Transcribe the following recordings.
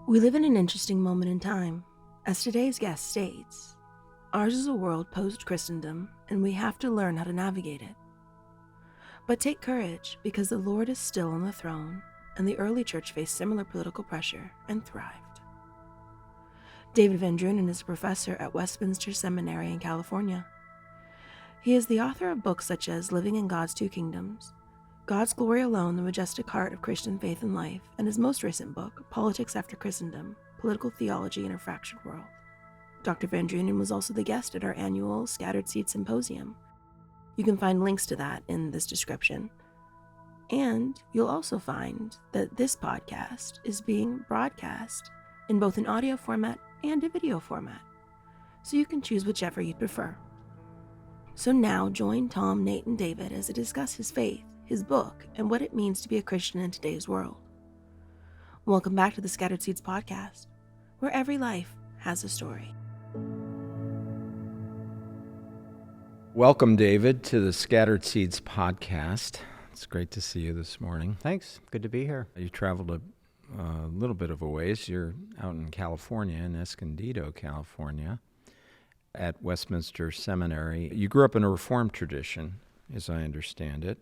We live in an interesting moment in time. As today's guest states, ours is a world post-Christendom, and we have to learn how to navigate it. But take courage, because the Lord is still on the throne, and the early church faced similar political pressure and thrived. David VanDrunen is a professor at Westminster Seminary in California. He is the author of books such as Living in God's Two Kingdoms, God's Glory Alone, the Majestic Heart of Christian Faith and Life, and his most recent book, Politics After Christendom, Political Theology in a Fractured World. Dr. VanDrunen was also the guest at our annual Scattered Seeds Symposium. You can find links to that in this description. And you'll also find that this podcast is being broadcast in both an audio format and a video format, so you can choose whichever you prefer. So now join Tom, Nate, and David as they discuss his faith, his book, and what it means to be a Christian in today's world. Welcome back to the Scattered Seeds podcast, where every life has a story. Welcome, David, to the Scattered Seeds podcast. It's great to see you this morning. Thanks. Good to be here. You traveled a little bit of a ways. You're out in California, in Escondido, California, at Westminster Seminary. You grew up in a Reformed tradition, as I understand it.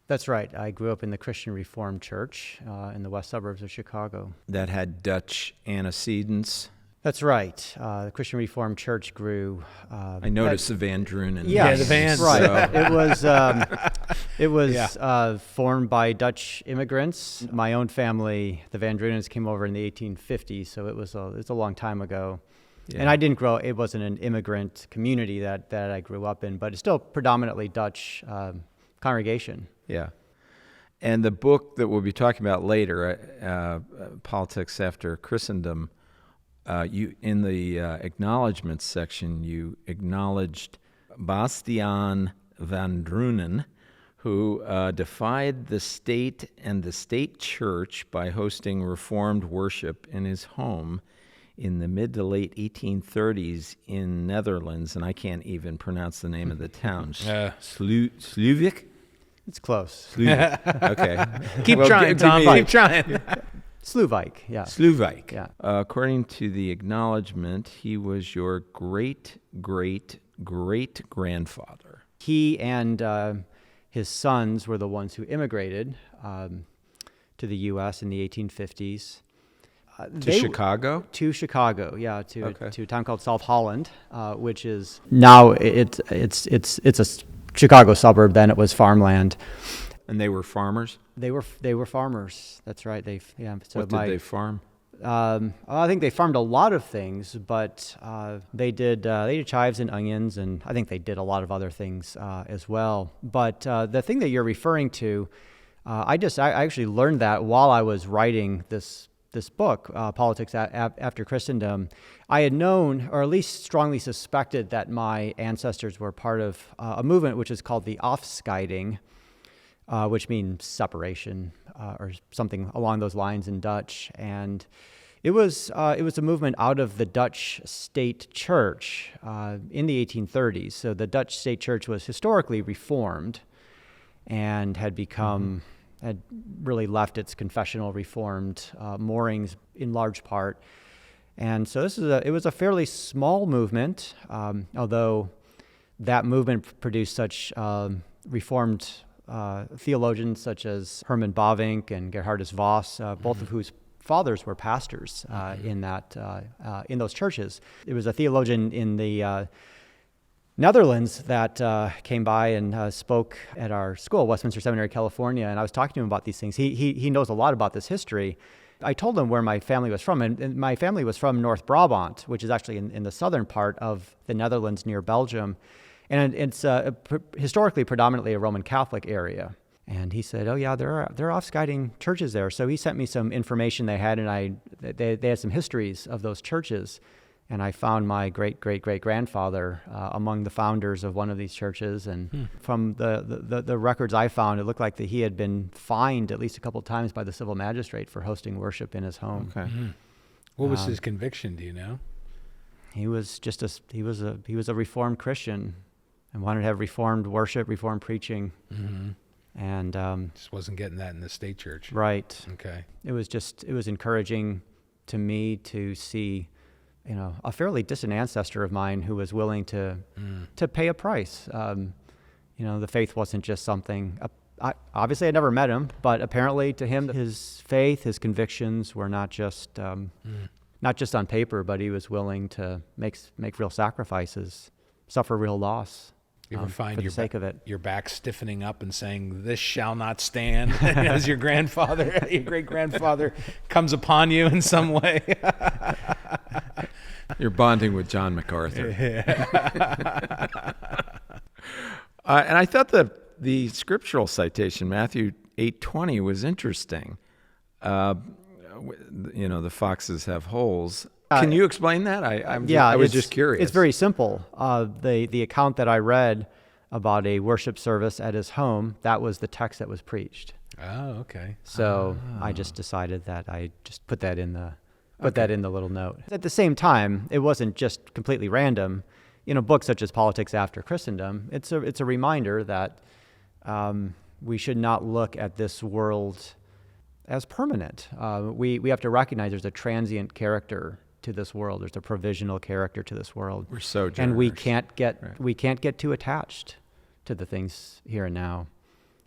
That's right. I grew up in the Christian Reformed Church in the west suburbs of Chicago. That had Dutch antecedents. That's right. The Christian Reformed Church grew. I noticed the VanDrunen. Yeah, the Vans. Right. So. It was formed by Dutch immigrants. My own family, the VanDrunens, came over in the 1850s, so it was a long time ago. Yeah. And I didn't grow. It wasn't an immigrant community that I grew up in, but it's still predominantly Dutch congregation. Yeah. And the book that we'll be talking about later, Politics After Christendom, you in the acknowledgments section, you acknowledged Bastiaan VanDrunen, who defied the state and the state church by hosting Reformed worship in his home in the mid to late 1830s in Netherlands, and I can't even pronounce the name of the town. Sluvik? It's close. Okay. Keep trying, Tom. Keep trying. Sluvik, yeah. Sluvik. Yeah. According to the acknowledgement, he was your great-great-great-grandfather. He and his sons were the ones who immigrated to the U.S. in the 1850s. Chicago? To Chicago, yeah, to a town called South Holland, which is now it's a Chicago suburb. Then it was farmland. And they were farmers? They were farmers. That's right. So what did they farm? I think they farmed a lot of things, but they did chives and onions, and I think they did a lot of other things as well. But the thing that you're referring to, I actually learned that while I was writing this book, Politics After Christendom. I had known, or at least strongly suspected, that my ancestors were part of a movement which is called the Afscheiding, which means separation, or something along those lines in Dutch. And it was a movement out of the Dutch state church in the 1830s. So the Dutch state church was historically reformed and had become had really left its confessional reformed moorings in large part. And so it was a fairly small movement, although that movement produced such reformed theologians such as Herman Bavinck and Gerhardus Voss, both of whose fathers were pastors in those churches. There was a theologian in the Netherlands that came by and spoke at our school, Westminster Seminary, California, and I was talking to him about these things. He knows a lot about this history. I told him where my family was from, and my family was from North Brabant, which is actually in the southern part of the Netherlands near Belgium, and it's historically predominantly a Roman Catholic area. And he said, "Oh yeah, there are Afscheiding churches there." So he sent me some information they had, and they had some histories of those churches. And I found my great-great-great-grandfather among the founders of one of these churches. And from the records I found, it looked like that he had been fined at least a couple of times by the civil magistrate for hosting worship in his home. Okay. Mm-hmm. What was his conviction? Do you know? He was a Reformed Christian and wanted to have Reformed worship, Reformed preaching. Mm-hmm. And Just wasn't getting that in the state church. right. Okay. It was encouraging to me to see, a fairly distant ancestor of mine who was willing to pay a price. The faith wasn't just something. Obviously, I never met him, but apparently to him, his faith, his convictions were not just on paper, but he was willing to make real sacrifices, suffer real loss. You ever find for the sake of it. your back stiffening up and saying, "This shall not stand," as your grandfather, your great grandfather, comes upon you in some way? You're bonding with John MacArthur. And I thought the scriptural citation, Matthew 8:20, was interesting. The foxes have holes. Can you explain that? I was just curious. It's very simple. The account that I read about a worship service at his home, that was the text that was preached. Oh, okay. So I just decided that I just put that in the little note. At the same time, it wasn't just completely random. Books such as Politics After Christendom, it's a reminder that we should not look at this world as permanent. We have to recognize there's a transient character to this world. There's a provisional character to this world. We're sojourners. And we can't get too attached to the things here and now.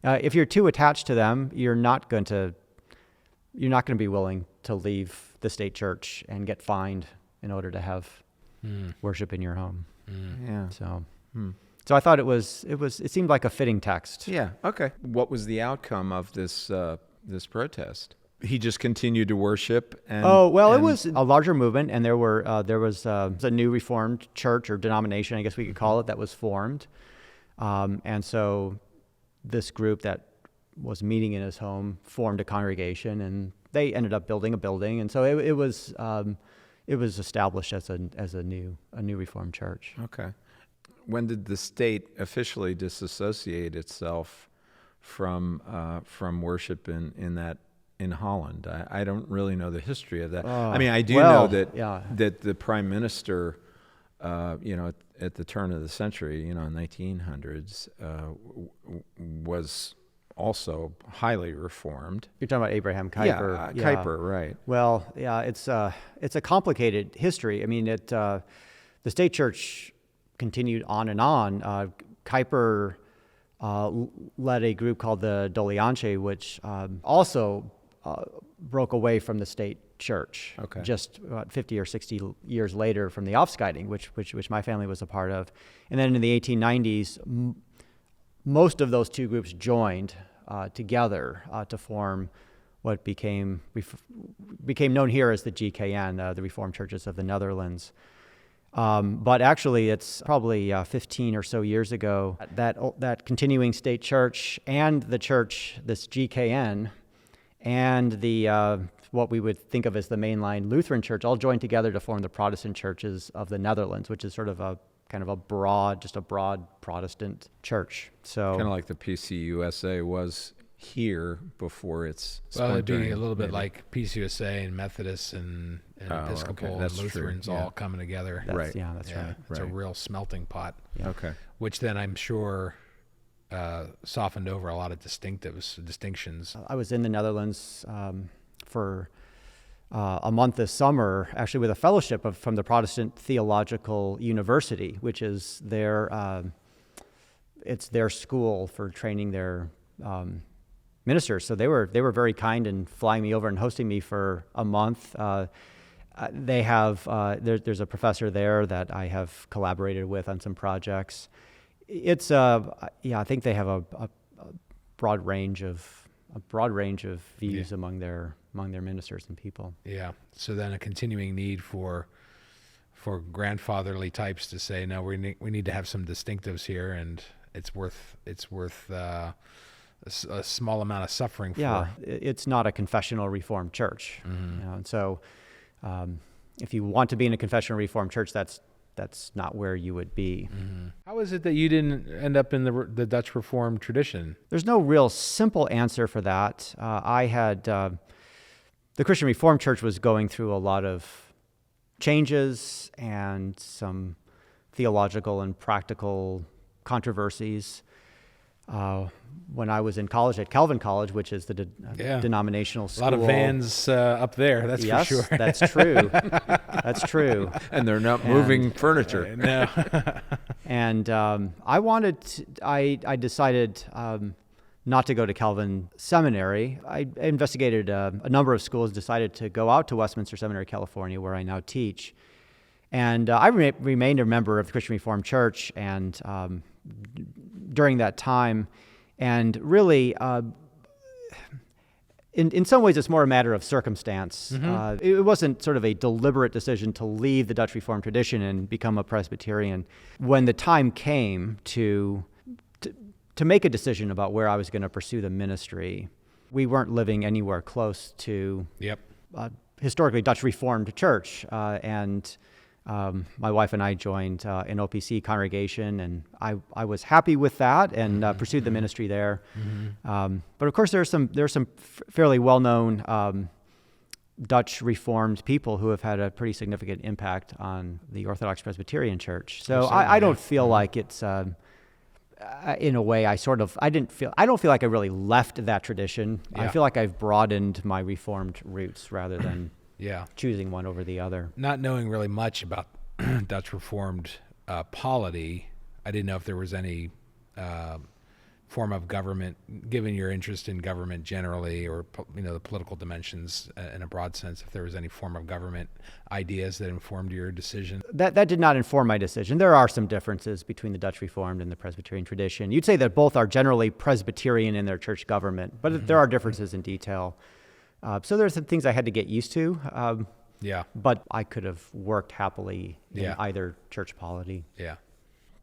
If you're too attached to them, you're not going to be willing to leave the state church and get fined in order to have worship in your home. Yeah. So I thought it seemed like a fitting text. Yeah. Okay. What was the outcome of this protest? He just continued to worship. And it was a larger movement, and there was a new Reformed church or denomination, I guess we could call it, that was formed, and so this group that was meeting in his home formed a congregation, and they ended up building a building, and so it was established as a new Reformed church. Okay. When did the state officially disassociate itself from worship in Holland? I don't really know the history of that. I do know that the prime minister, at the turn of the century, in 1900s, was also highly reformed. You're talking about Abraham Kuyper. Yeah, Kuyper, right. Well, yeah, it's a complicated history. I mean, the state church continued on and on. Kuyper led a group called the Dolianche, which also broke away from the state church. Okay. Just about 50 or 60 years later from the Aufscheiding, which my family was a part of. And then in the 1890s, most of those two groups joined together to form what became known here as the GKN, the Reformed Churches of the Netherlands. But actually, it's probably 15 or so years ago that continuing state church and the church, this GKN, and the what we would think of as the mainline Lutheran Church all joined together to form the Protestant Churches of the Netherlands, which is sort of a broad Protestant church. So kind of like the PCUSA was here before it's well, it'd be a little bit like PCUSA and Methodists and Episcopal and Lutherans all coming together. That's right. It's a real smelting pot. Yeah. Okay. Which then I'm sure softened over a lot of distinctions. I was in the Netherlands for a month this summer, actually with a fellowship from the Protestant Theological University, which is it's their school for training their ministers. So they were very kind in flying me over and hosting me for a month. They have there's a professor there that I have collaborated with on some projects. It's I think they have a broad range of views among their ministers and people. Yeah. So then a continuing need for grandfatherly types to say, no, we need to have some distinctives here, and it's worth a small amount of suffering for. Yeah, it's not a confessional Reformed church. Mm-hmm. And so if you want to be in a confessional Reformed church, that's not where you would be. Mm-hmm. How is it that you didn't end up in the Dutch Reformed tradition? There's no real simple answer for that. I had the Christian Reformed Church was going through a lot of changes and some theological and practical controversies. when I was in college at Calvin College, which is the denominational school. A lot of vans up there, that's yes, for sure. That's true. That's true. And they're not moving furniture. No. And I decided not to go to Calvin Seminary. I investigated a number of schools, decided to go out to Westminster Seminary, California, where I now teach. And I remained a member of the Christian Reformed Church and during that time. And really, in some ways, it's more a matter of circumstance. Mm-hmm. It wasn't sort of a deliberate decision to leave the Dutch Reformed tradition and become a Presbyterian. When the time came to make a decision about where I was going to pursue the ministry, we weren't living anywhere close to historically Dutch Reformed church. And my wife and I joined an OPC congregation, and I was happy with that and pursued the ministry there. Mm-hmm. But of course, there's some fairly well-known Dutch Reformed people who have had a pretty significant impact on the Orthodox Presbyterian Church. So I don't feel like it's in a way I don't feel like I really left that tradition. Yeah. I feel like I've broadened my Reformed roots rather than choosing one over the other. Not knowing really much about Dutch Reformed polity, I didn't know if there was any form of government, given your interest in government generally, or the political dimensions in a broad sense, if there was any form of government ideas that informed your decision. That did not inform my decision. There are some differences between the Dutch Reformed and the Presbyterian tradition. You'd say that both are generally Presbyterian in their church government, but there are differences in detail. So there's some things I had to get used to. But I could have worked happily in either church polity. Yeah.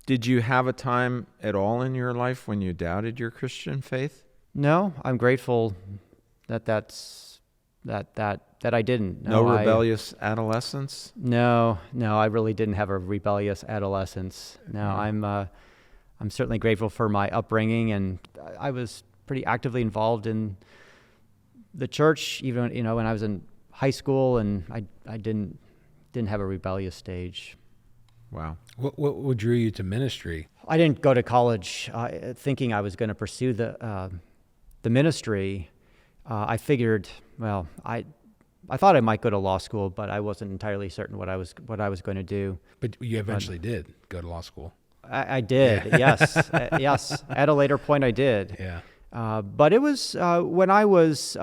Did you have a time at all in your life when you doubted your Christian faith? No, I'm grateful that I didn't. No rebellious adolescence? No, I really didn't have a rebellious adolescence. No, I'm certainly grateful for my upbringing, and I was pretty actively involved in the church, even when I was in high school, and I didn't have a rebellious stage. Wow. What drew you to ministry? I didn't go to college thinking I was going to pursue the ministry. I figured, I thought I might go to law school, but I wasn't entirely certain what I was going to do. But you eventually did go to law school. I did, yes. Yes, at a later point I did. Yeah. But it was when I was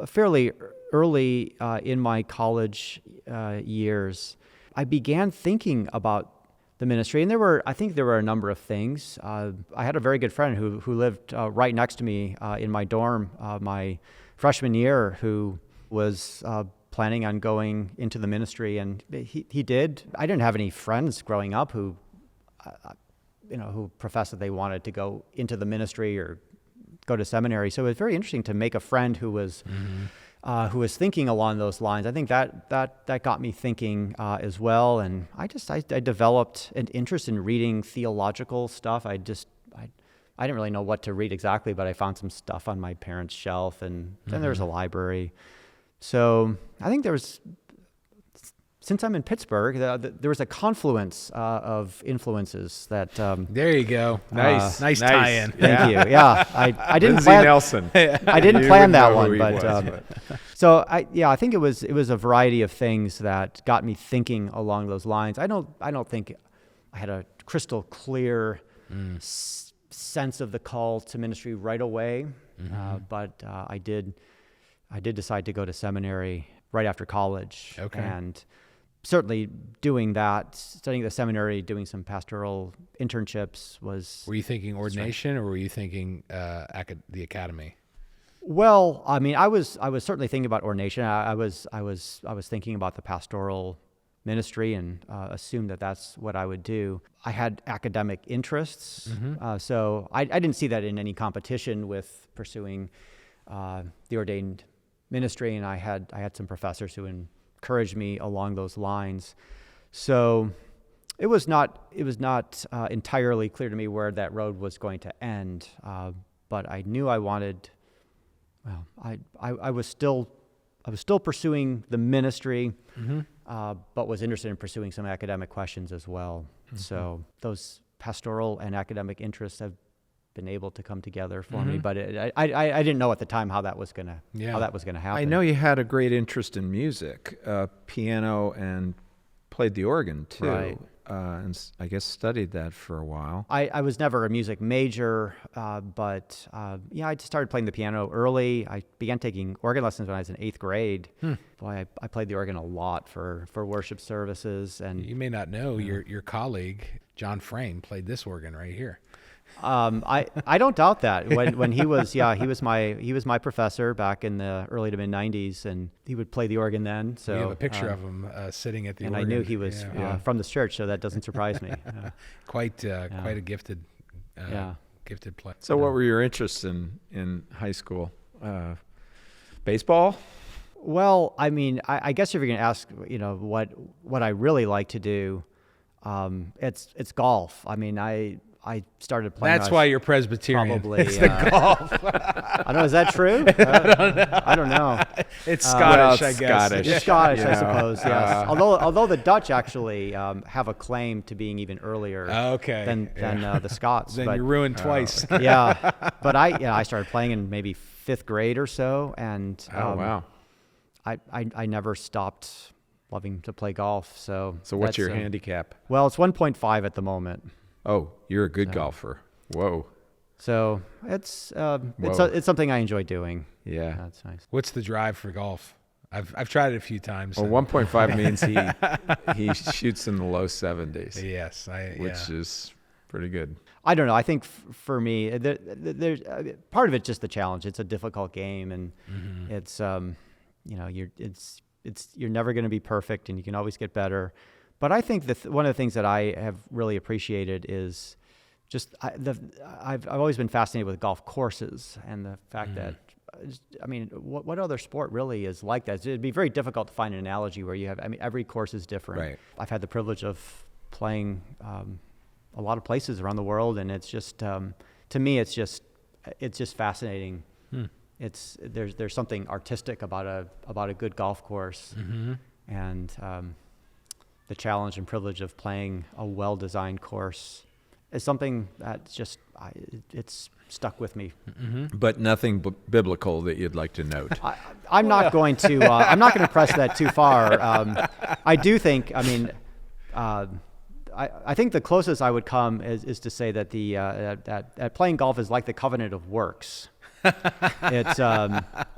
fairly early in my college years, I began thinking about the ministry, and I think there were a number of things. I had a very good friend who lived right next to me in my dorm my freshman year, who was planning on going into the ministry, and he did. I didn't have any friends growing up who professed that they wanted to go into the ministry or go to seminary. So it was very interesting to make a friend who was thinking along those lines. I think that got me thinking as well. And I developed an interest in reading theological stuff. I didn't really know what to read exactly, but I found some stuff on my parents' shelf, and then there was a library. So I think since I'm in Pittsburgh, there was a confluence of influences that. There you go. Nice tie-in. Thank you. Yeah, I didn't Lindsay plan. Nelson. I didn't plan that one, but but so I think it was a variety of things that got me thinking along those lines. I don't think I had a crystal clear sense of the call to ministry right away, but I did decide to go to seminary right after college. Okay. And certainly doing that, studying at the seminary, doing some pastoral internships was... Were you thinking ordination, or were you thinking the academy? Well, I mean, I was certainly thinking about ordination. I was thinking about the pastoral ministry, and assumed that that's what I would do. I had academic interests, so I didn't see that in any competition with pursuing the ordained ministry, and I had some professors who encouraged me along those lines. So it was not entirely clear to me where that road was going to end, but I knew I wanted. Well, I was still pursuing the ministry, but was interested in pursuing some academic questions as well. So those pastoral and academic interests have been able to come together for me. But I didn't know at the time how that was gonna happen. I know you had a great interest in music, piano, and played the organ too. Right. I guess studied that for a while. I was never a music major, but I started playing the piano early. I began taking organ lessons when I was in 8th grade. Boy, I played the organ a lot for worship services. And You may not know your colleague John Frame played this organ right here. I don't doubt that. When he was he was my professor back in the early to mid '90s, and he would play the organ then. So We have a picture of him sitting at the and organ. I knew he was from this church, so that doesn't surprise me. Quite a gifted gifted player. So, what were your interests in high school? Baseball? Well, I mean, I guess if you're going to ask, what I really like to do, it's golf. I mean, I started playing. That's why you're Presbyterian. Probably. It's the golf. I don't know. Is that true? I don't know. It's Scottish, it's I guess. Scottish. It's Scottish, I Yeah. suppose. Yes. Although the Dutch actually have a claim to being even earlier Okay. than the Scots. Then but, you're ruined twice. yeah. But I started playing in maybe 5th grade or so, and Oh, wow. I never stopped loving to play golf. So So, what's your that's, handicap? Well, it's 1.5 at the moment. Oh, you're a good golfer. Whoa. So it's Whoa. it's something I enjoy doing. Yeah. That's nice. What's the drive for golf? I've tried it a few times. Well, and- 1.5 means he shoots in the low 70s, Yes, which is pretty good. I don't know. I think for me, there's part of it's just the challenge. It's a difficult game, and it's you're never going to be perfect, and you can always get better. But I think one of the things that I have really appreciated is just I've always been fascinated with golf courses and the fact that, I mean, what other sport really is like that? It'd be very difficult to find an analogy where you have, I mean, every course is different. Right. I've had the privilege of playing a lot of places around the world, and it's just, to me, it's just fascinating. There's something artistic about a good golf course, and the challenge and privilege of playing a well-designed course is something that's just it's stuck with me. But nothing biblical that you'd like to note. I'm not going to press that too far. I do think, I mean, I think the closest I would come is to say that that playing golf is like the covenant of works. It's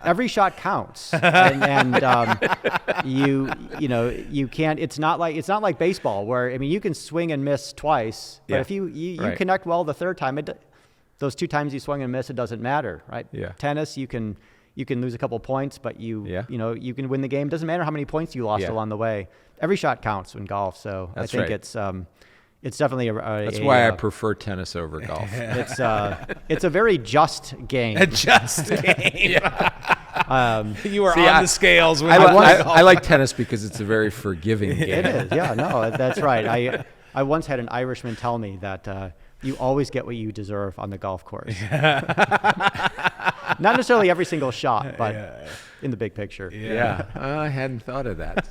every shot counts, and you can't. It's not like baseball where, I mean, you can swing and miss twice, but if you Right. connect well the third time, those 2 times you swung and missed, it doesn't matter, right? Yeah. Tennis, you can lose a couple points, but you can win the game. Doesn't matter how many points you lost along the way. Every shot counts in golf, so That's I think right. it's definitely That's why I prefer tennis over golf. it's a very just game. A just game. You were See, on the scales. When I like tennis because it's a very forgiving game. It is, yeah, no, that's right. I once had an Irishman tell me that you always get what you deserve on the golf course. Not necessarily every single shot, but in the big picture. Yeah, I hadn't thought of that.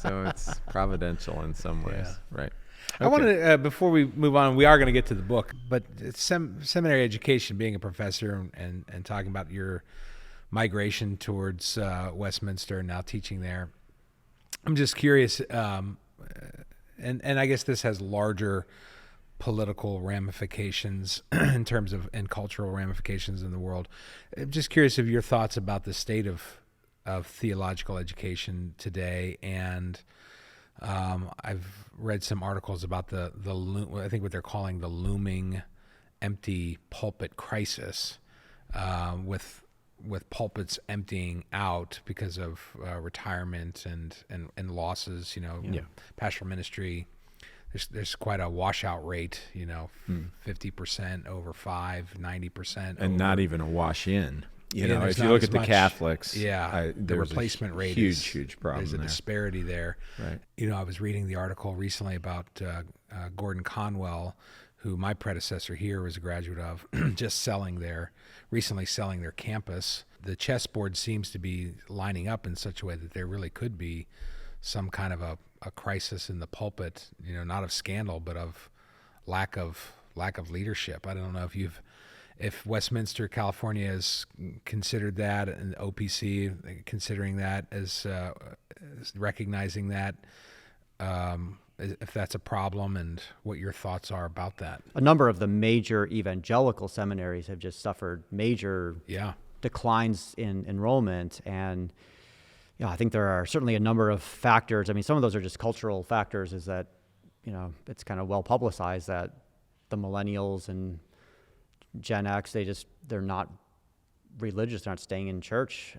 So it's providential in some ways, right? I want to, before we move on, we are going to get to the book, but seminary education, being a professor and talking about your migration towards Westminster and now teaching there, I'm just curious, and I guess this has larger political ramifications in terms of, and cultural ramifications in the world. I'm just curious of your thoughts about the state of theological education today, and I've read some articles about I think what they're calling the looming empty pulpit crisis, with pulpits emptying out because of retirement and losses. Pastoral ministry. There's quite a washout rate. 50% over 5, 90%, and not even a wash in. there's If you not look as at the much- Catholics, the there's replacement a rate huge problem. There's a there. disparity there. Right. I was reading the article recently about Gordon Conwell, who my predecessor here was a graduate of, just recently selling their campus. The chessboard seems to be lining up in such a way that there really could be some kind of a crisis in the pulpit, not of scandal, but of lack of leadership. I don't know if you've if Westminster, California has considered that, and OPC considering that as recognizing that, if that's a problem, and what your thoughts are about that. A number of the major evangelical seminaries have just suffered major declines in enrollment, and I think there are certainly a number of factors. I mean, some of those are just cultural factors, is that, it's kind of well publicized that the millennials and Gen X, they're not religious, they're not staying in church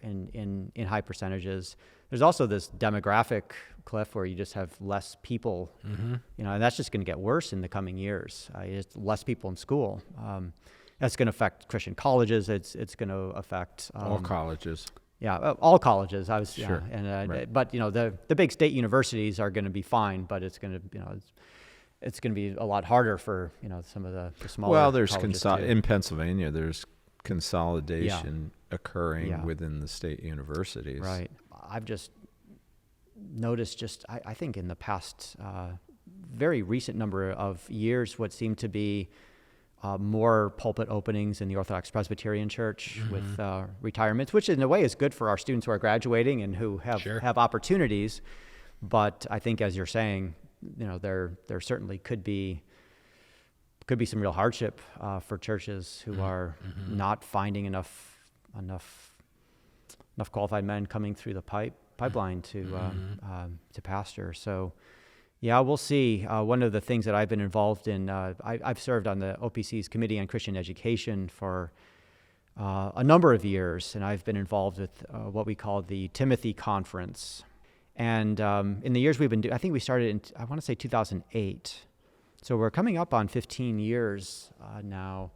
in high percentages. There's also this demographic cliff where you just have less people, and that's just going to get worse in the coming years. It's less people in school. That's going to affect Christian colleges. It's going to affect all colleges. Yeah, all colleges. Sure. Right. But the big state universities are going to be fine, but it's going to it's going to be a lot harder for some of the smaller. Well, there's colleges in Pennsylvania, there's consolidation occurring within the state universities. Right. I've just noticed, I think in the past very recent number of years, what seemed to be more pulpit openings in the Orthodox Presbyterian Church with retirements, which in a way is good for our students who are graduating and who have opportunities. But I think, as you're saying, there certainly could be some real hardship for churches who are not finding enough qualified men coming through the pipeline to pastor. So, yeah, we'll see. One of the things that I've been involved in, I've served on the OPC's Committee on Christian Education for a number of years, and I've been involved with what we call the Timothy Conference. And in the years we've been doing, I think we started in, I want to say 2008. So we're coming up on 15 years now,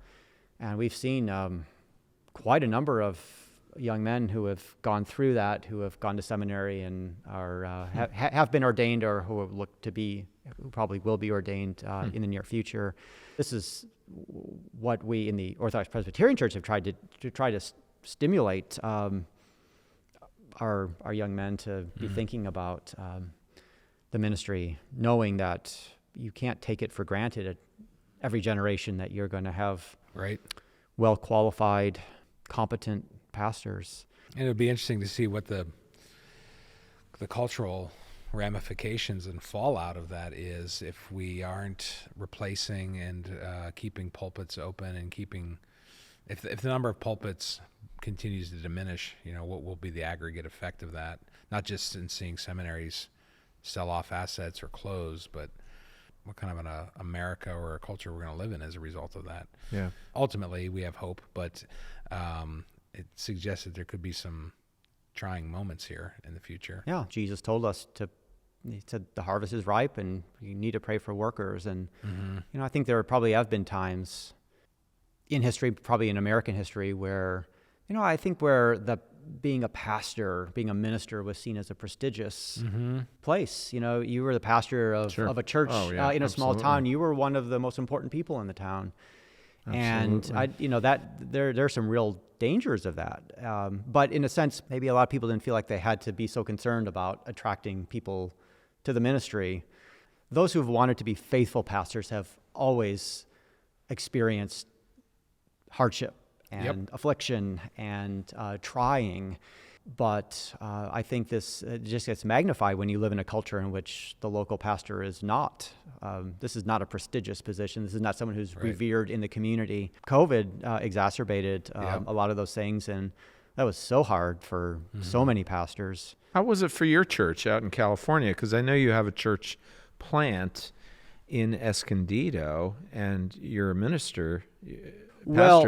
and we've seen quite a number of young men who have gone through that, who have gone to seminary and are have been ordained, or who probably will be ordained in the near future. This is what we in the Orthodox Presbyterian Church have tried to stimulate our young men to be thinking about the ministry, knowing that you can't take it for granted at every generation that you're going to have well qualified, competent pastors. And it would be interesting to see what the cultural ramifications and fallout of that is if we aren't replacing and keeping pulpits open, and if the number of pulpits continues to diminish, what will be the aggregate effect of that? Not just in seeing seminaries sell off assets or close, but what kind of an America or a culture we're going to live in as a result of that. Yeah. Ultimately, we have hope, but it suggests that there could be some trying moments here in the future. Yeah, Jesus told us he said the harvest is ripe and you need to pray for workers. And, I think there probably have been times in history, probably in American history, where, I think where being a pastor, being a minister was seen as a prestigious place. You were the pastor of a church in a small town. You were one of the most important people in the town. Absolutely. And there are some real dangers of that. But in a sense, maybe a lot of people didn't feel like they had to be so concerned about attracting people to the ministry. Those who have wanted to be faithful pastors have always experienced hardship and affliction and trying. But I think this just gets magnified when you live in a culture in which the local pastor is not. This is not a prestigious position. This is not someone who's revered in the community. COVID exacerbated a lot of those things, and that was so hard for so many pastors. How was it for your church out in California? Because I know you have a church plant in Escondido, and you're a pastor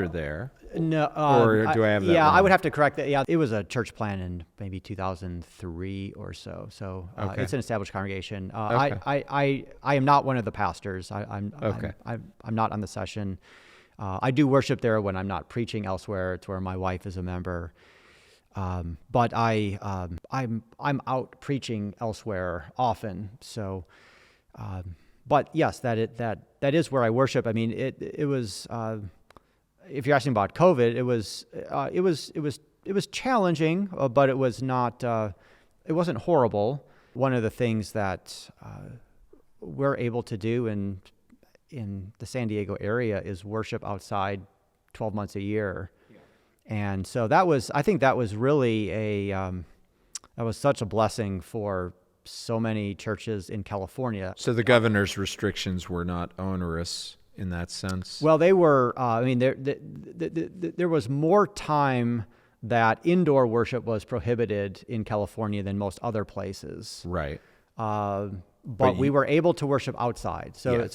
there. No, or do I have that wrong? I would have to correct that. Yeah, it was a church plant in maybe 2003 or so. So it's an established congregation. I am not one of the pastors. I'm not on the session. I do worship there when I'm not preaching elsewhere. It's where my wife is a member. But I'm out preaching elsewhere often. So, but yes, that is where I worship. I mean, it was. If you're asking about COVID, it was challenging, but it was not. It wasn't horrible. One of the things that we're able to do in the San Diego area is worship outside 12 months a year. And so I think that was really that was such a blessing for so many churches in California. So the governor's restrictions were not onerous in that sense? Well, they were, there was more time that indoor worship was prohibited in California than most other places. Right. But we were able to worship outside. So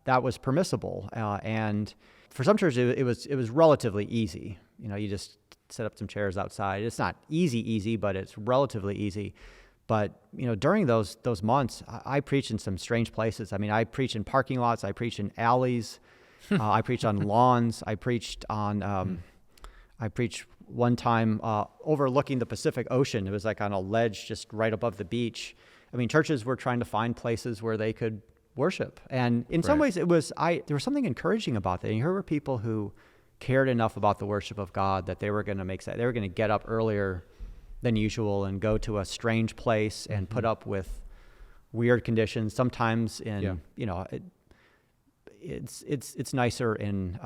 that was permissible. And for some churches, it was relatively easy. You just set up some chairs outside. It's not easy, but it's relatively easy. But during those months, I preached in some strange places. I mean, I preached in parking lots. I preached in alleys. I preached on lawns. I preached one time overlooking the Pacific Ocean. It was like on a ledge just right above the beach. I mean, churches were trying to find places where they could worship, and in some ways, there was something encouraging about that. And here were people who cared enough about the worship of God that they were going to get up earlier than usual and go to a strange place and put up with weird conditions. Sometimes it's nicer in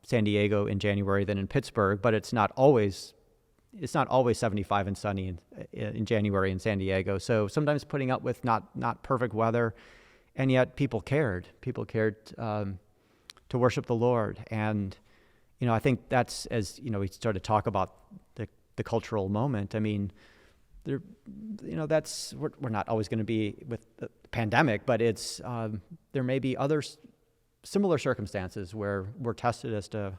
San Diego in January than in Pittsburgh, but it's not always 75 and sunny in January in San Diego. So sometimes putting up with not perfect weather, and yet people cared. People cared to worship the Lord, and I think that's, as we start to talk about the cultural moment. I mean, we're not always going to be with the pandemic, but it's there may be other similar circumstances where we're tested as to,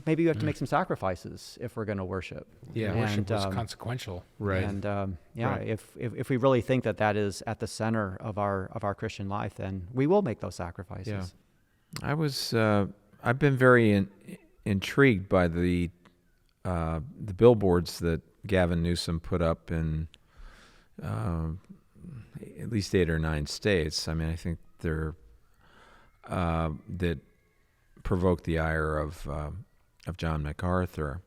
maybe we have to make some sacrifices if we're going to worship. Yeah, worship was consequential. Right. And if we really think that is at the center of our Christian life, then we will make those sacrifices. Yeah. I've been very intrigued by the billboards that Gavin Newsom put up in at least 8 or 9 states. I mean, I think they're that provoked the ire of John MacArthur.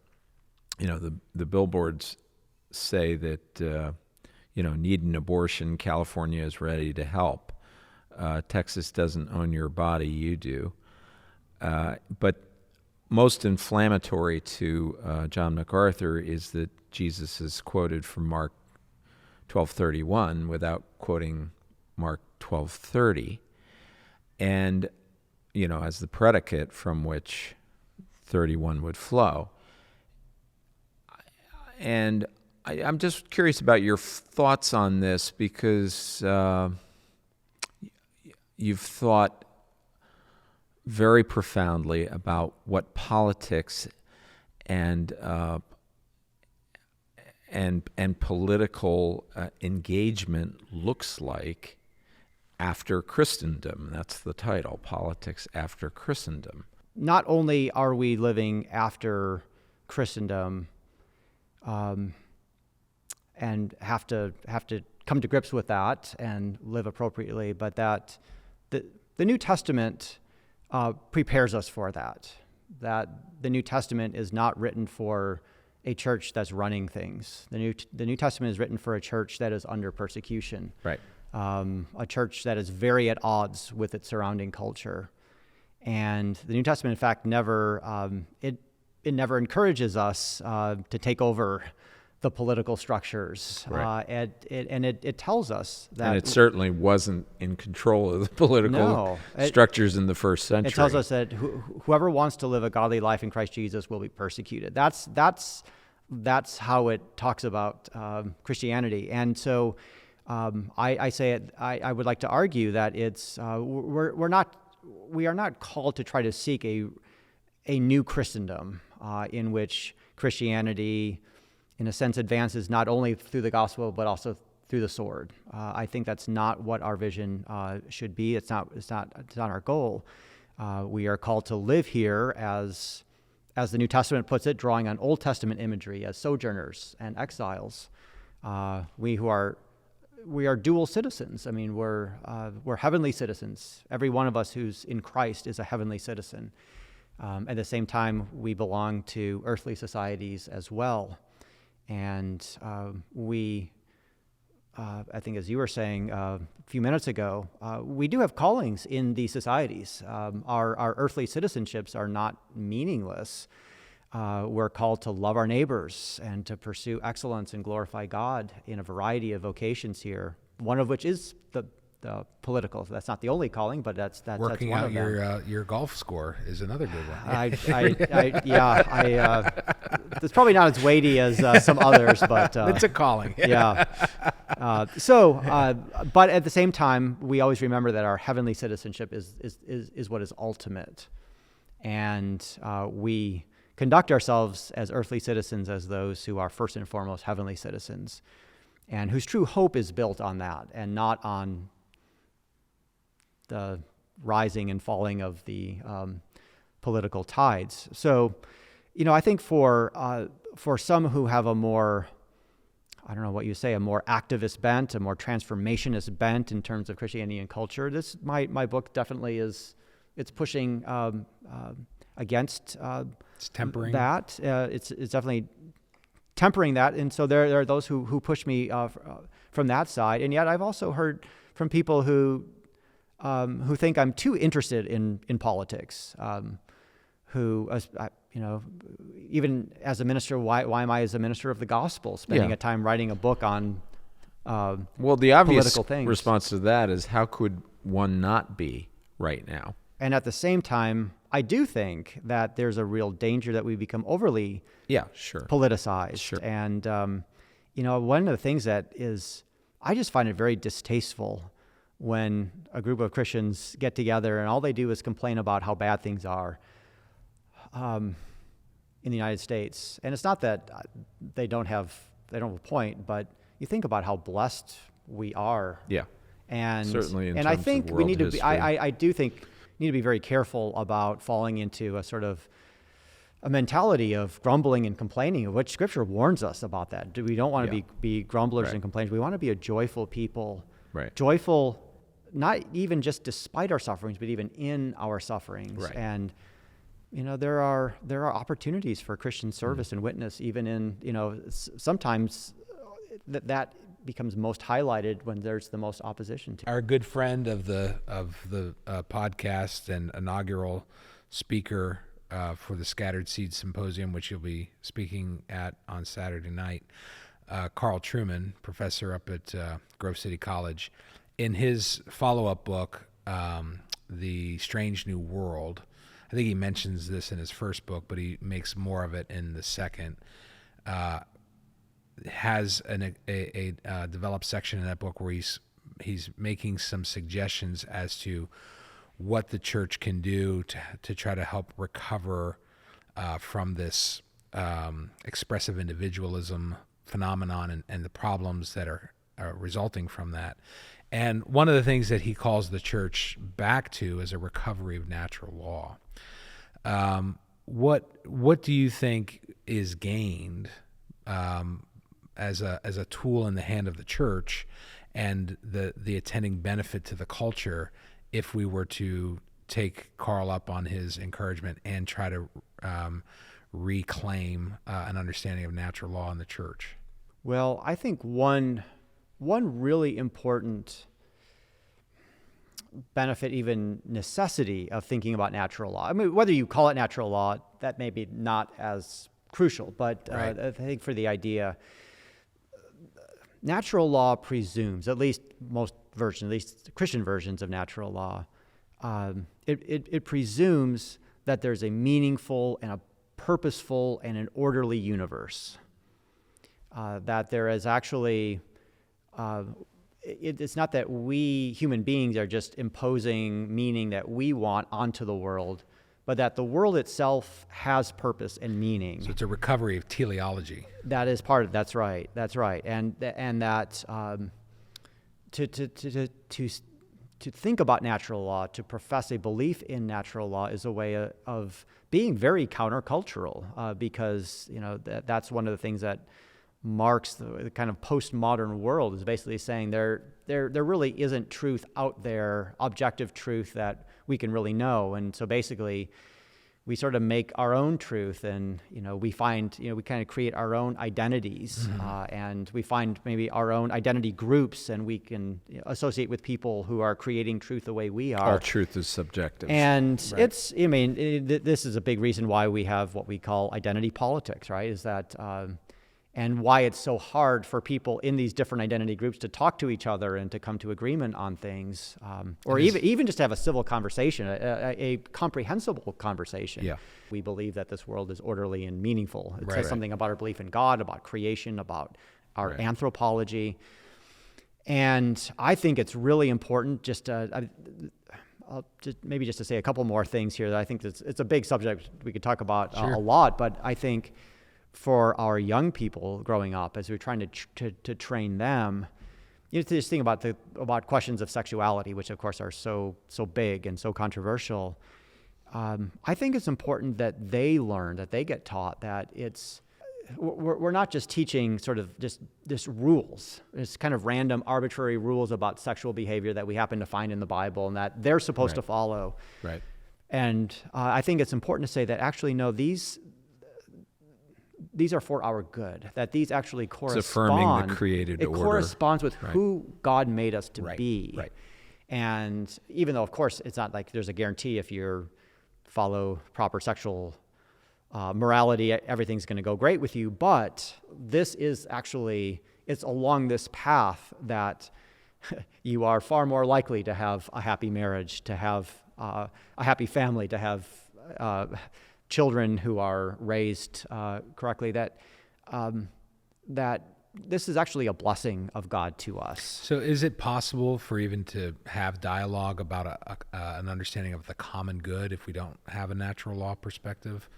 The billboards say that need an abortion, California is ready to help. Texas doesn't own your body, you do. But most inflammatory to John MacArthur is that Jesus is quoted from Mark 12:31 without quoting Mark 12:30, and as the predicate from which 31 would flow. And I'm just curious about your thoughts on this, because you've thought very profoundly about what politics and political engagement looks like after Christendom. That's the title, Politics After Christendom. Not only are we living after Christendom, and have to come to grips with that and live appropriately, but that the New Testament prepares us for that. That the New Testament is not written for a church that's running things. The New Testament is written for a church that is under persecution. Right. A church that is very at odds with its surrounding culture. And the New Testament, in fact, never never encourages us to take over the political structures. Right. It tells us that... And it certainly wasn't in control of the political structures in the first century. It tells us that whoever wants to live a godly life in Christ Jesus will be persecuted. That's how it talks about Christianity. And so I would like to argue that it's we are not called to try to seek a new Christendom in which Christianity, in a sense, advances not only through the gospel but also through the sword. I think that's not what our vision should be. It's not our goal. We are called to live here as the New Testament puts it, drawing on Old Testament imagery, as sojourners and exiles. We are dual citizens. I mean, we're heavenly citizens. Every one of us who's in Christ is a heavenly citizen. At the same time, we belong to earthly societies as well. And we I think as you were saying a few minutes ago, we do have callings in these societies. Our earthly citizenships are not meaningless. We're called to love our neighbors and to pursue excellence and glorify God in a variety of vocations here, one of which is the political. That's not the only calling, but that's Working one out of them. your golf score is another good one. It's probably not as weighty as some others, but It's a calling. yeah. But at the same time, we always remember that our heavenly citizenship is what is ultimate, and we conduct ourselves as earthly citizens as those who are first and foremost heavenly citizens, and whose true hope is built on that, and not on the rising and falling of the political tides. So, I think for some who have a more, I don't know what you say, a more activist bent, a more transformationist bent in terms of Christianity and culture, my book definitely it's pushing against It's tempering that. It's definitely tempering that, and so there are those who push me from that side, and yet I've also heard from people who think I'm too interested in politics, who, even as a minister, why am I as a minister of the gospel spending a time writing a book on well, the obvious political things? response to that is, how could one not be right now? And at the same time, I do think that there's a real danger that we become overly politicized. Sure. And, one of the things that is, I just find it very distasteful when a group of Christians get together and all they do is complain about how bad things are in the United States. And it's not that they don't have a point, but you think about how blessed we are. Yeah. And certainly in and terms I think of we world need to history. be, I do think need to be very careful about falling into a sort of a mentality of grumbling and complaining, of which Scripture warns us about that. We don't want to be grumblers and complainers. We want to be a joyful people. Right. Joyful, not even just despite our sufferings, but even in our sufferings. Right. And there are opportunities for Christian service and witness, even in sometimes that becomes most highlighted when there's the most opposition to. Our good friend of the podcast and inaugural speaker for the Scattered Seeds Symposium, which you'll be speaking at on Saturday night, Carl Truman, professor up at Grove City College, in his follow-up book, The Strange New World, I think he mentions this in his first book, but he makes more of it in the second, has a developed section in that book where he's making some suggestions as to what the church can do to try to help recover from this expressive individualism phenomenon and the problems that are resulting from that. And one of the things that he calls the church back to is a recovery of natural law. What do you think is gained as a tool in the hand of the church, and the attending benefit to the culture, if we were to take Carl up on his encouragement and try to reclaim an understanding of natural law in the church? Well, I think one really important benefit, even necessity, of thinking about natural law, I mean, whether you call it natural law, that may be not as crucial, but right. I think for the idea, natural law presumes, at least most versions, at least Christian versions of natural law, it presumes that there's a meaningful and a purposeful and an orderly universe. That there is actually, it's not that we human beings are just imposing meaning that we want onto the world, but that the world itself has purpose and meaning. So it's a recovery of teleology. That is part of. That's right. And that to think about natural law, to profess a belief in natural law, is a way of being very countercultural, because that's one of the things that marks the kind of postmodern world, is basically saying there really isn't truth out there, objective truth that we can really know. And so basically we sort of make our own truth, and we find we kind of create our own identities, and we find maybe our own identity groups, and we can associate with people who are creating truth the way we are. All truth is subjective, and right. This is a big reason why we have what we call identity politics, right? Is that and why it's so hard for people in these different identity groups to talk to each other and to come to agreement on things, or even just to have a civil conversation, a comprehensible conversation. Yeah. We believe that this world is orderly and meaningful. It says something about our belief in God, about creation, about our anthropology. And I think it's really important just to say a couple more things here that I think it's a big subject we could talk about a lot, but I think for our young people growing up, as we're trying to train them, just think about questions of sexuality, which of course are so big and so controversial. I think it's important that they learn, that they get taught that we're not just teaching sort of just rules. It's kind of random, arbitrary rules about sexual behavior that we happen to find in the Bible and that they're supposed to follow. Right. And I think it's important to say that actually, no, these are for our good, that these actually correspond. It's affirming the created order. It corresponds with who God made us to be. Right. And even though, of course, it's not like there's a guarantee if you follow proper sexual morality, everything's going to go great with you, but this is actually, it's along this path that you are far more likely to have a happy marriage, to have a happy family, to have children who are raised correctly, that this is actually a blessing of God to us. So is it possible for even to have dialogue about an understanding of the common good if we don't have a natural law perspective?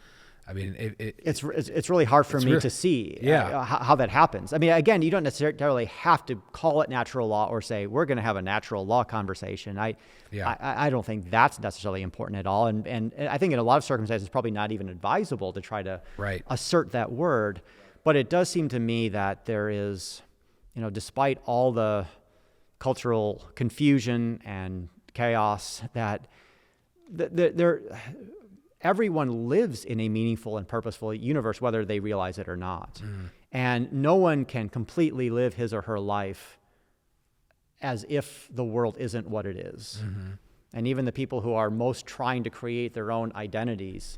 I mean, it's really hard for me to see how that happens. I mean, again, you don't necessarily have to call it natural law or say, we're going to have a natural law conversation. I don't think that's necessarily important at all. And I think in a lot of circumstances, it's probably not even advisable to try to assert that word. But it does seem to me that there is, despite all the cultural confusion and chaos, that everyone lives in a meaningful and purposeful universe, whether they realize it or not. And no one can completely live his or her life as if the world isn't what it is. And even the people who are most trying to create their own identities,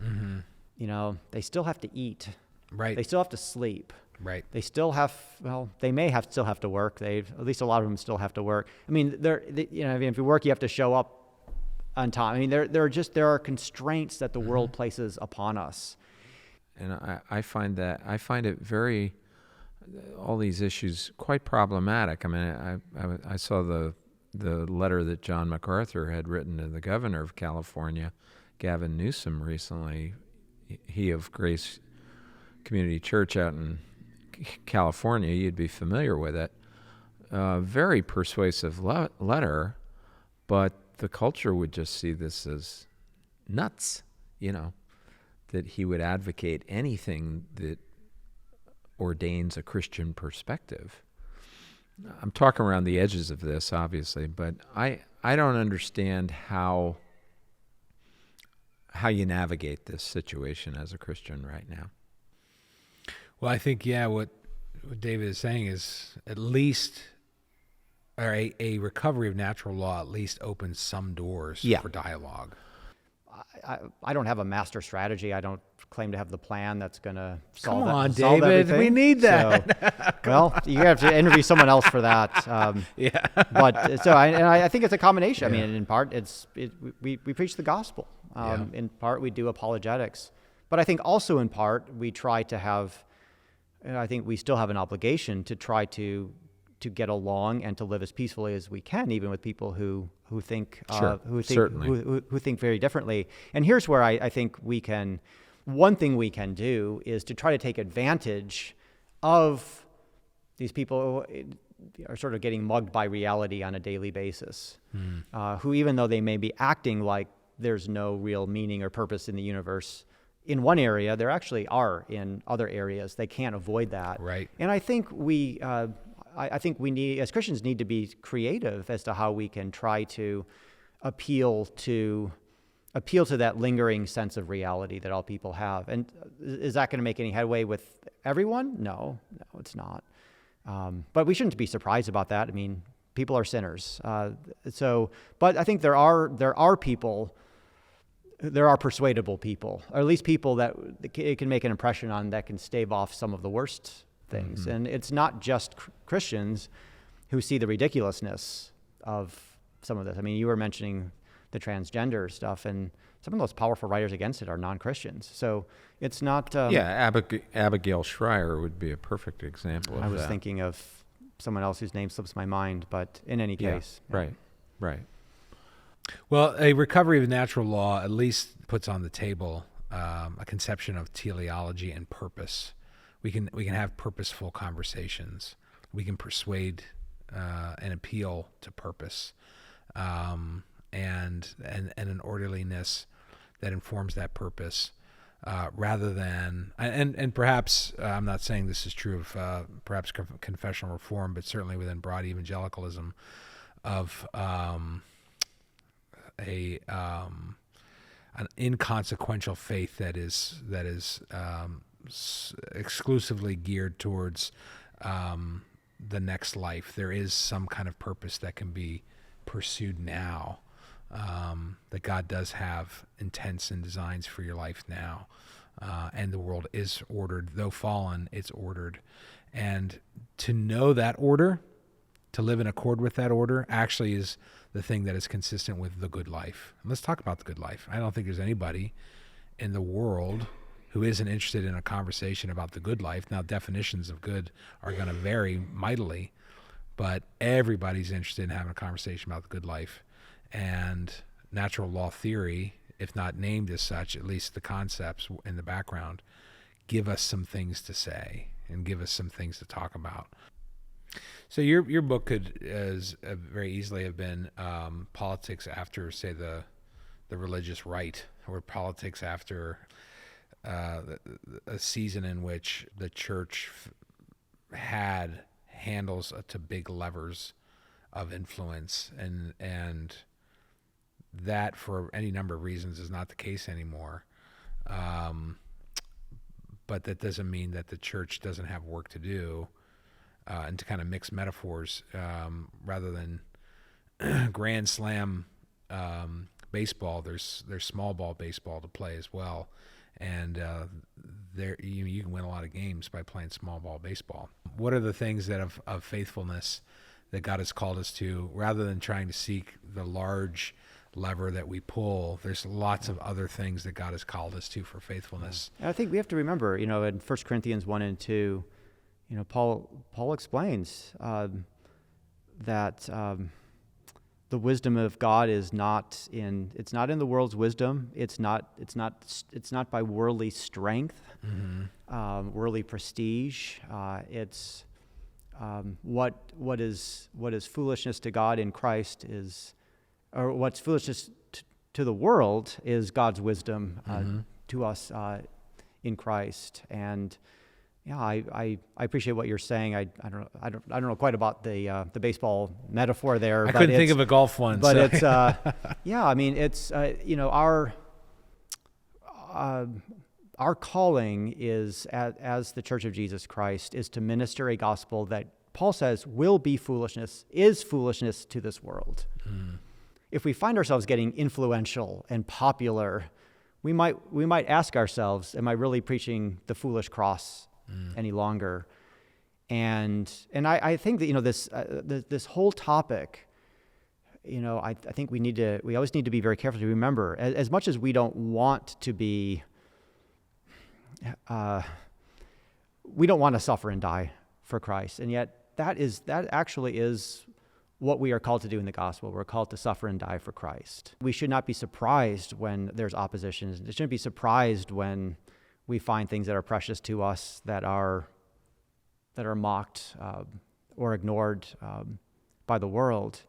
they still have to eat. Right. They still have to sleep. Right. They still have, they may still have to work. At least a lot of them still have to work. I mean, if you work, you have to show up on time. I mean, there are constraints that the world places upon us. And I find it very, all these issues quite problematic. I mean, I saw the letter that John MacArthur had written to the governor of California, Gavin Newsom, recently. He of Grace Community Church out in California, you'd be familiar with it. Very persuasive letter, but the culture would just see this as nuts, that he would advocate anything that ordains a Christian perspective. I'm talking around the edges of this, obviously, but I don't understand how you navigate this situation as a Christian right now. Well, I think, what David is saying is at least, or a recovery of natural law at least opens some doors for dialogue. I don't have a master strategy. I don't claim to have the plan that's going to solve Come on, solve David, everything. we need that. So, you have to interview someone else for that. But so I think it's a combination. I mean, in part, we preach the gospel. In part, we do apologetics. But I think also in part, we try to have, I think we still have an obligation to try to get along and to live as peacefully as we can, even with people who think who think very differently. And here's where I think one thing we can do is to try to take advantage of these people who are sort of getting mugged by reality on a daily basis, who, even though they may be acting like there's no real meaning or purpose in the universe in one area, there actually are in other areas. They can't avoid that. Right. And I think we need, as Christians, need to be creative as to how we can try to appeal to appeal to that lingering sense of reality that all people have. And is that going to make any headway with everyone? No, it's not. But we shouldn't be surprised about that. I mean, people are sinners. But I think there are people. There are persuadable people, or at least people that it can make an impression on, that can stave off some of the worst things. And it's not just Christians who see the ridiculousness of some of this. I mean, you were mentioning the transgender stuff, and some of those powerful writers against it are non-Christians. So it's not... Abigail Schreier would be a perfect example of that. I was thinking of someone else whose name slips my mind, but in any case... Right. Well, a recovery of natural law at least puts on the table a conception of teleology and purpose. We can have purposeful conversations. We can persuade and appeal to purpose, and an orderliness that informs that purpose, rather than and perhaps I'm not saying this is true of perhaps confessional reform, but certainly within broad evangelicalism, of an inconsequential faith that is exclusively geared towards the next life. There is some kind of purpose that can be pursued now, that God does have intents and designs for your life now, and the world is ordered. Though fallen, it's ordered. And to know that order, to live in accord with that order, actually is the thing that is consistent with the good life. And let's talk about the good life. I don't think there's anybody in the world who isn't interested in a conversation about the good life. Now, definitions of good are going to vary mightily, but everybody's interested in having a conversation about the good life. And natural law theory, if not named as such, at least the concepts in the background, give us some things to say and give us some things to talk about. So your book could very easily have been politics after, say, the religious right, or politics after a season in which the church had handles to big levers of influence, and that, for any number of reasons, is not the case anymore. But that doesn't mean that the church doesn't have work to do. And to kind of mix metaphors, rather than grand slam baseball, there's small ball baseball to play as well, and there you can win a lot of games by playing small ball baseball. What are the things that of faithfulness that God has called us to, rather than trying to seek the large lever that we pull? There's lots of other things that God has called us to for faithfulness. I think we have to remember, in 1 Corinthians 1 and 2. Paul explains that the wisdom of God is not in the world's wisdom. It's not by worldly strength, worldly prestige. It's what is foolishness to God in Christ or what's foolishness to the world is God's wisdom to us in Christ. And yeah, I appreciate what you're saying. I don't know quite about the baseball metaphor there. I couldn't think of a golf one. But so. it's yeah. I mean, it's our calling is as the Church of Jesus Christ is to minister a gospel that Paul says is foolishness to this world. If we find ourselves getting influential and popular, we might ask ourselves, am I really preaching the foolish cross any longer? And I think that this whole topic, I think we always need to be very careful to remember, as much as we don't want to be, we don't want to suffer and die for Christ, and yet that actually is what we are called to do in the gospel. We're called to suffer and die for Christ. We should not be surprised when there's opposition. We shouldn't be surprised when we find things that are precious to us that are mocked or ignored by the world.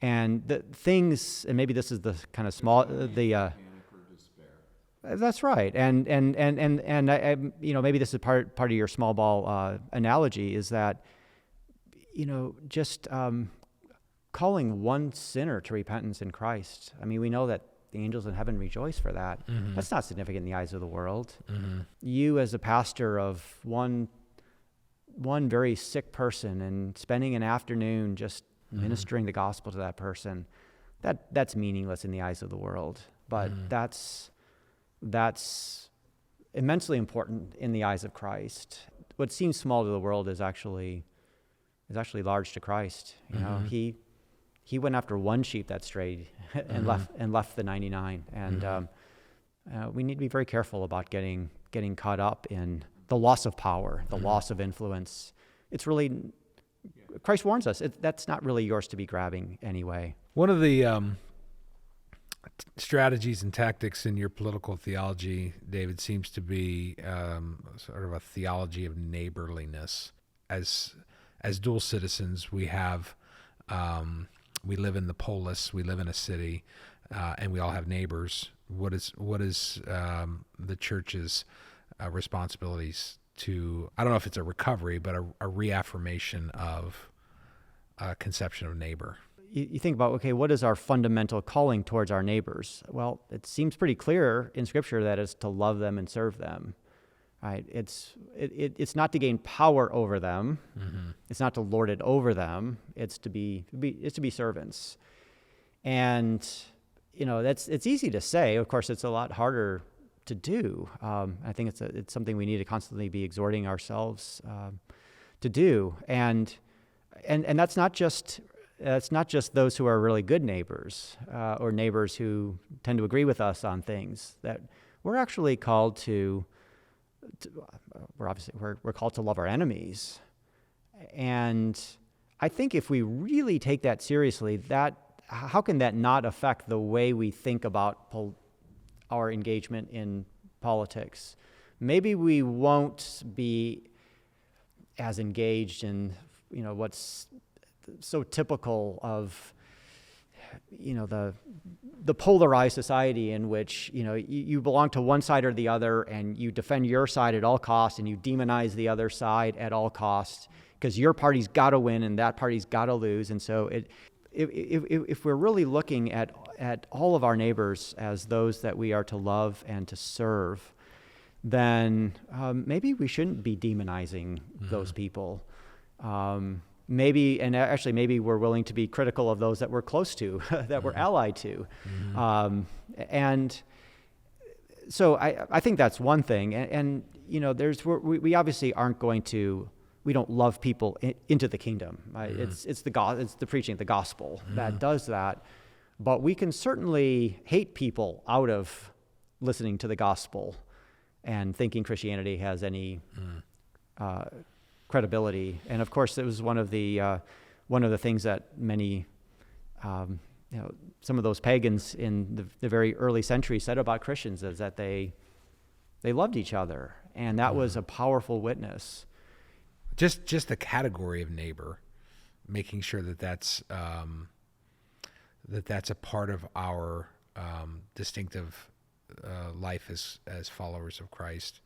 And the things, and maybe this is the kind of small, that's right. And I, maybe this is part of your small ball analogy, is that, just calling one sinner to repentance in Christ. I mean, we know that the angels in heaven rejoice for that. Mm-hmm. That's not significant in the eyes of the world. Mm-hmm. You as a pastor of one very sick person and spending an afternoon just ministering the gospel to that person, that's meaningless in the eyes of the world. But that's immensely important in the eyes of Christ. What seems small to the world is actually large to Christ. You know, he went after one sheep that strayed and left the 99. And we need to be very careful about getting caught up in the loss of power, the loss of influence. It's really, Christ warns us, that's not really yours to be grabbing anyway. One of the strategies and tactics in your political theology, David, seems to be sort of a theology of neighborliness. As dual citizens, we live in the polis, we live in a city, and we all have neighbors. What is the church's responsibilities to, I don't know if it's a recovery, but a reaffirmation of a conception of neighbor? You think about, okay, what is our fundamental calling towards our neighbors? Well, it seems pretty clear in Scripture that it's to love them and serve them. Right? It's not to gain power over them. It's not to lord it over them. It's to be servants. And you know, it's easy to say. Of course, it's a lot harder to do. I think it's something we need to constantly be exhorting ourselves to do. And that's not just those who are really good neighbors or neighbors who tend to agree with us on things. That we're actually called we're called to love our enemies. And I think if we really take that seriously, how can that not affect the way we think about our engagement in politics? Maybe we won't be as engaged in, you know, what's so typical of, you know, the polarized society in which, you know, you belong to one side or the other, and you defend your side at all costs, and you demonize the other side at all costs because your party's got to win and that party's got to lose. And so if we're really looking at all of our neighbors as those that we are to love and to serve, then maybe we shouldn't be demonizing those people. Maybe we're willing to be critical of those that we're close to, that we're allied to. And so I think that's one thing. And you know, we obviously aren't going to, we don't love people into the kingdom. It's the preaching of the gospel that does that. But we can certainly hate people out of listening to the gospel and thinking Christianity has any credibility. And of course, it was one of the things that many, some of those pagans in the very early century said about Christians is that they loved each other, and that was a powerful witness. Just the category of neighbor, making sure that's a part of our distinctive life as followers of Christ,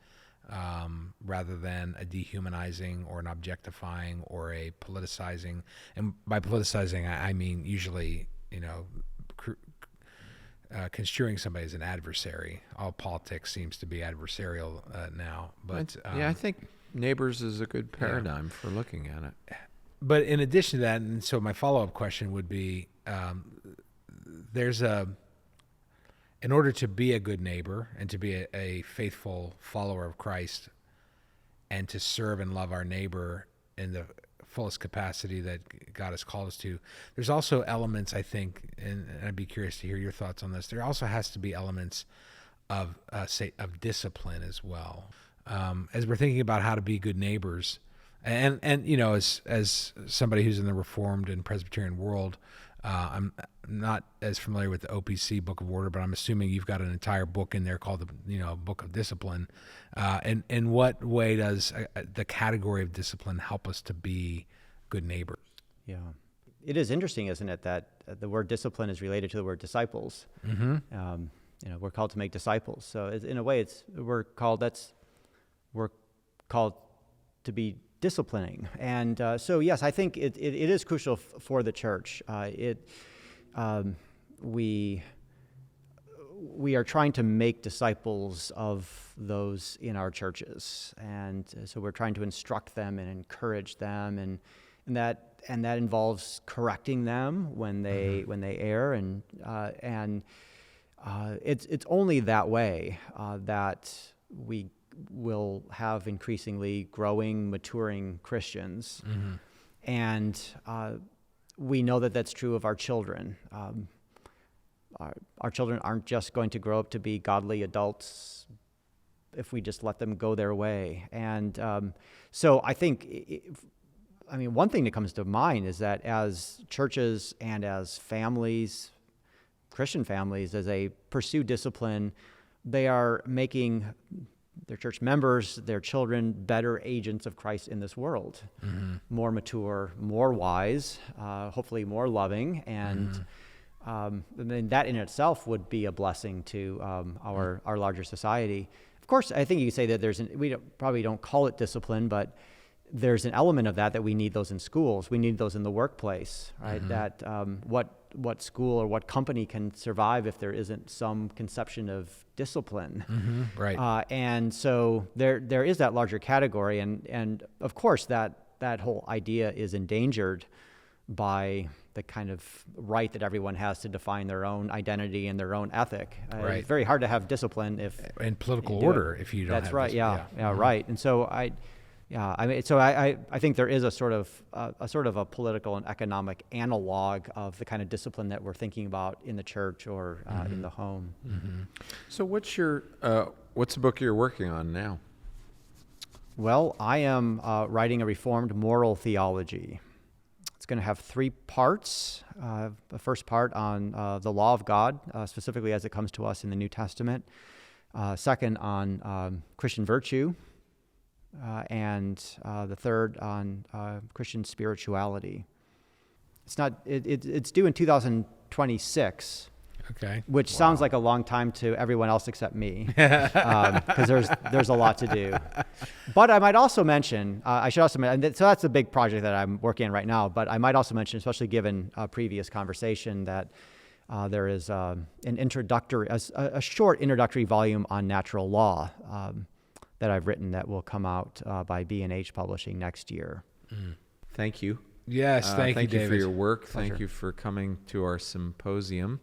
rather than a dehumanizing or an objectifying or a politicizing. And by politicizing, I mean usually, you know, construing somebody as an adversary. All politics seems to be adversarial now. But I think neighbors is a good paradigm for looking at it. But in addition to that, and so my follow-up question would be, in order to be a good neighbor and to be a faithful follower of Christ and to serve and love our neighbor in the fullest capacity that God has called us to, there's also elements, I think, and I'd be curious to hear your thoughts on this, there also has to be elements of discipline as well. As we're thinking about how to be good neighbors, and you know, as somebody who's in the Reformed and Presbyterian world, I'm not as familiar with the OPC Book of Order, but I'm assuming you've got an entire book in there called the Book of Discipline. And in what way does the category of discipline help us to be good neighbors? Yeah, it is interesting, isn't it, that the word discipline is related to the word disciples. We're called to make disciples. So in a way, we're called to be disciplining. And so, yes, I think it is crucial for the church. We we are trying to make disciples of those in our churches, and so we're trying to instruct them and encourage them, and that involves correcting them when they err, and it's only that way that we will have increasingly growing, maturing Christians, and we know that that's true of our children. Our children aren't just going to grow up to be godly adults if we just let them go their way. And so I think, one thing that comes to mind is that as churches and as families, Christian families, as they pursue discipline, they are making their church members, their children, better agents of Christ in this world. More mature, more wise, hopefully more loving, and that in itself would be a blessing to our larger society. Of course, I think you could say that we probably don't call it discipline, but there's an element of that we need those in schools. We need those in the workplace, right? That what school or what company can survive if there isn't some conception of discipline, right? And so there is that larger category, and of course that whole idea is endangered by the kind of right that everyone has to define their own identity and their own ethic. Right. It's very hard to have discipline and political order if you don't. That's have right. discipline. Yeah. Right. And so I think there is a sort of a political and economic analog of the kind of discipline that we're thinking about in the church or in the home. So what's the book you're working on now? Well, I am writing a Reformed moral theology. It's going to have 3 parts. The first part on the law of God, specifically as it comes to us in the New Testament. Second on Christian virtue. And the third on Christian spirituality. It's due in 2026. Okay. Which sounds like a long time to everyone else except me, because there's a lot to do. But I might also mention, so that's a big project that I'm working on right now. But I might also mention, especially given a previous conversation, that there is a short introductory volume on natural law that I've written that will come out by B&H Publishing next year. Thank you. Yes, thank you, David. For your work. Pleasure. Thank you for coming to our symposium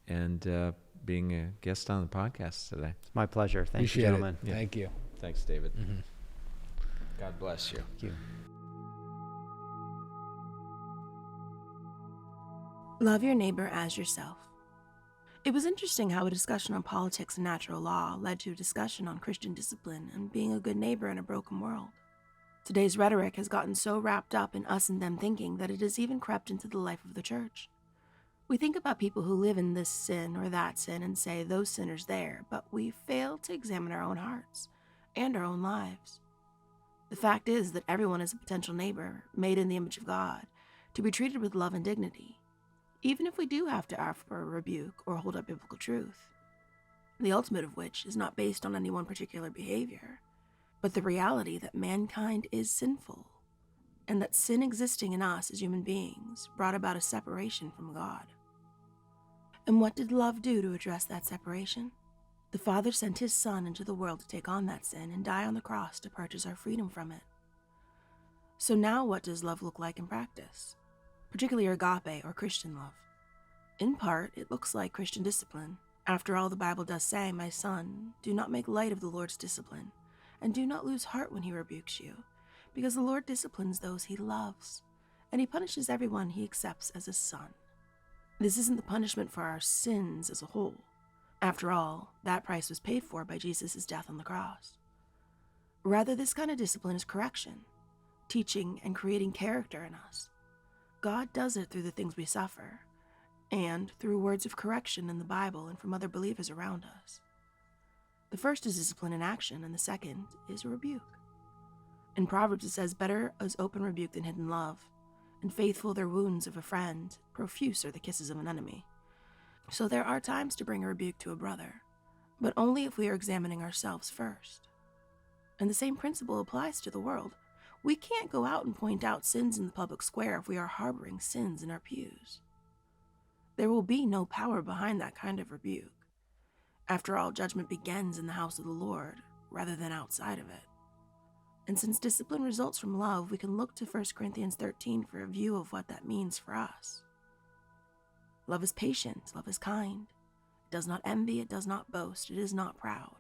and being a guest on the podcast today. It's my pleasure. Thank Appreciate you, gentlemen. it. Thank you. Thanks, David. God bless you. Thank you. Love your neighbor as yourself. It was interesting how a discussion on politics and natural law led to a discussion on Christian discipline and being a good neighbor in a broken world. Today's rhetoric has gotten so wrapped up in us and them thinking that it has even crept into the life of the church. We think about people who live in this sin or that sin and say those sinners there, but we fail to examine our own hearts and our own lives. The fact is that everyone is a potential neighbor, made in the image of God, to be treated with love and dignity, even if we do have to offer a rebuke or hold up biblical truth, the ultimate of which is not based on any one particular behavior, but the reality that mankind is sinful, and that sin existing in us as human beings brought about a separation from God. And what did love do to address that separation? The Father sent His Son into the world to take on that sin and die on the cross to purchase our freedom from it. So now what does love look like in practice? Particularly agape or Christian love. In part, it looks like Christian discipline. After all, the Bible does say, "My son, do not make light of the Lord's discipline, and do not lose heart when He rebukes you, because the Lord disciplines those He loves, and He punishes everyone He accepts as His son." This isn't the punishment for our sins as a whole. After all, that price was paid for by Jesus' death on the cross. Rather, this kind of discipline is correction, teaching and creating character in us. God does it through the things we suffer, and through words of correction in the Bible and from other believers around us. The first is discipline in action, and the second is a rebuke. In Proverbs it says, "Better is open rebuke than hidden love, and faithful their wounds of a friend, profuse are the kisses of an enemy." So there are times to bring a rebuke to a brother, but only if we are examining ourselves first. And the same principle applies to the world. We can't go out and point out sins in the public square if we are harboring sins in our pews. There will be no power behind that kind of rebuke. After all, judgment begins in the house of the Lord rather than outside of it. And since discipline results from love, we can look to 1 Corinthians 13 for a view of what that means for us. Love is patient, love is kind. It does not envy, it does not boast, it is not proud.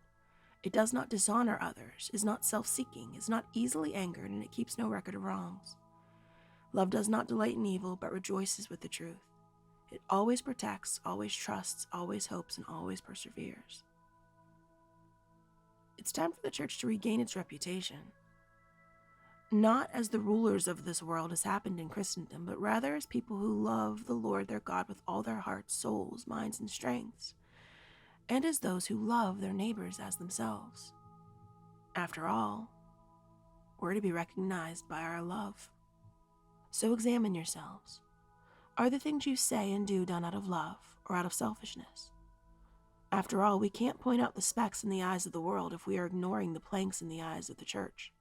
It does not dishonor others, is not self-seeking, is not easily angered, and it keeps no record of wrongs. Love does not delight in evil, but rejoices with the truth. It always protects, always trusts, always hopes, and always perseveres. It's time for the church to regain its reputation. Not as the rulers of this world as happened in Christendom, but rather as people who love the Lord their God with all their hearts, souls, minds, and strengths, and as those who love their neighbors as themselves. After all, we're to be recognized by our love. So examine yourselves. Are the things you say and do done out of love or out of selfishness? After all, we can't point out the specks in the eyes of the world if we are ignoring the planks in the eyes of the church.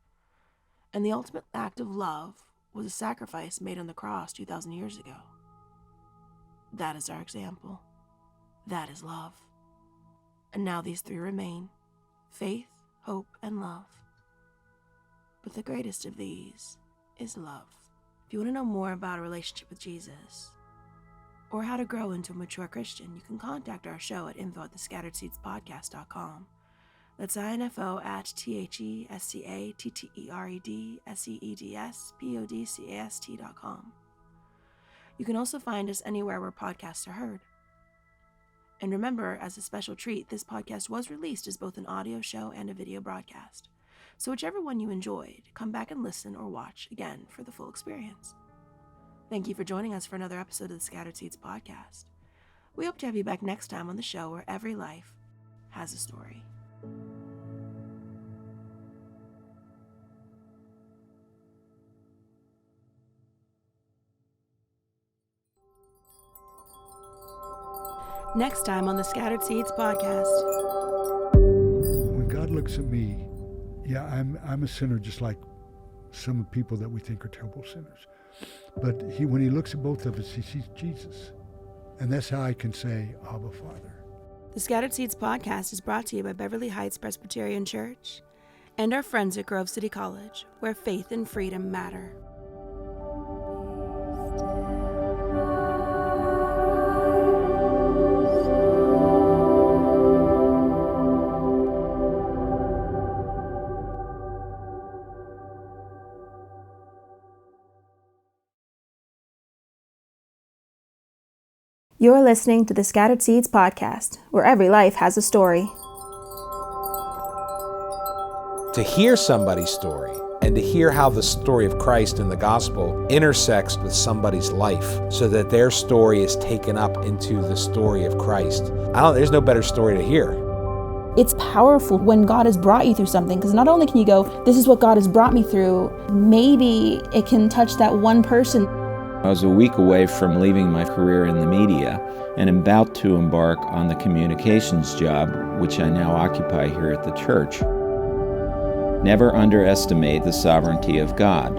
And the ultimate act of love was a sacrifice made on the cross 2,000 years ago. That is our example. That is love. And now these three remain: faith, hope, and love. But the greatest of these is love. If you want to know more about a relationship with Jesus, or how to grow into a mature Christian, you can contact our show at info@thescatteredseedspodcast.com. That's info@thescatteredseedspodcast.com. You can also find us anywhere where podcasts are heard. And remember, as a special treat, this podcast was released as both an audio show and a video broadcast. So whichever one you enjoyed, come back and listen or watch again for the full experience. Thank you for joining us for another episode of the Scattered Seeds Podcast. We hope to have you back next time on the show where every life has a story. Next time on the Scattered Seeds Podcast. When God looks at me, yeah, I'm a sinner just like some people that we think are terrible sinners. But when he looks at both of us, he sees Jesus. And that's how I can say, Abba, Father. The Scattered Seeds Podcast is brought to you by Beverly Heights Presbyterian Church and our friends at Grove City College, where faith and freedom matter. You're listening to the Scattered Seeds Podcast, where every life has a story. To hear somebody's story and to hear how the story of Christ in the gospel intersects with somebody's life so that their story is taken up into the story of Christ. There's no better story to hear. It's powerful when God has brought you through something, because not only can you go, this is what God has brought me through, maybe it can touch that one person. I was a week away from leaving my career in the media and am about to embark on the communications job, which I now occupy here at the church. Never underestimate the sovereignty of God.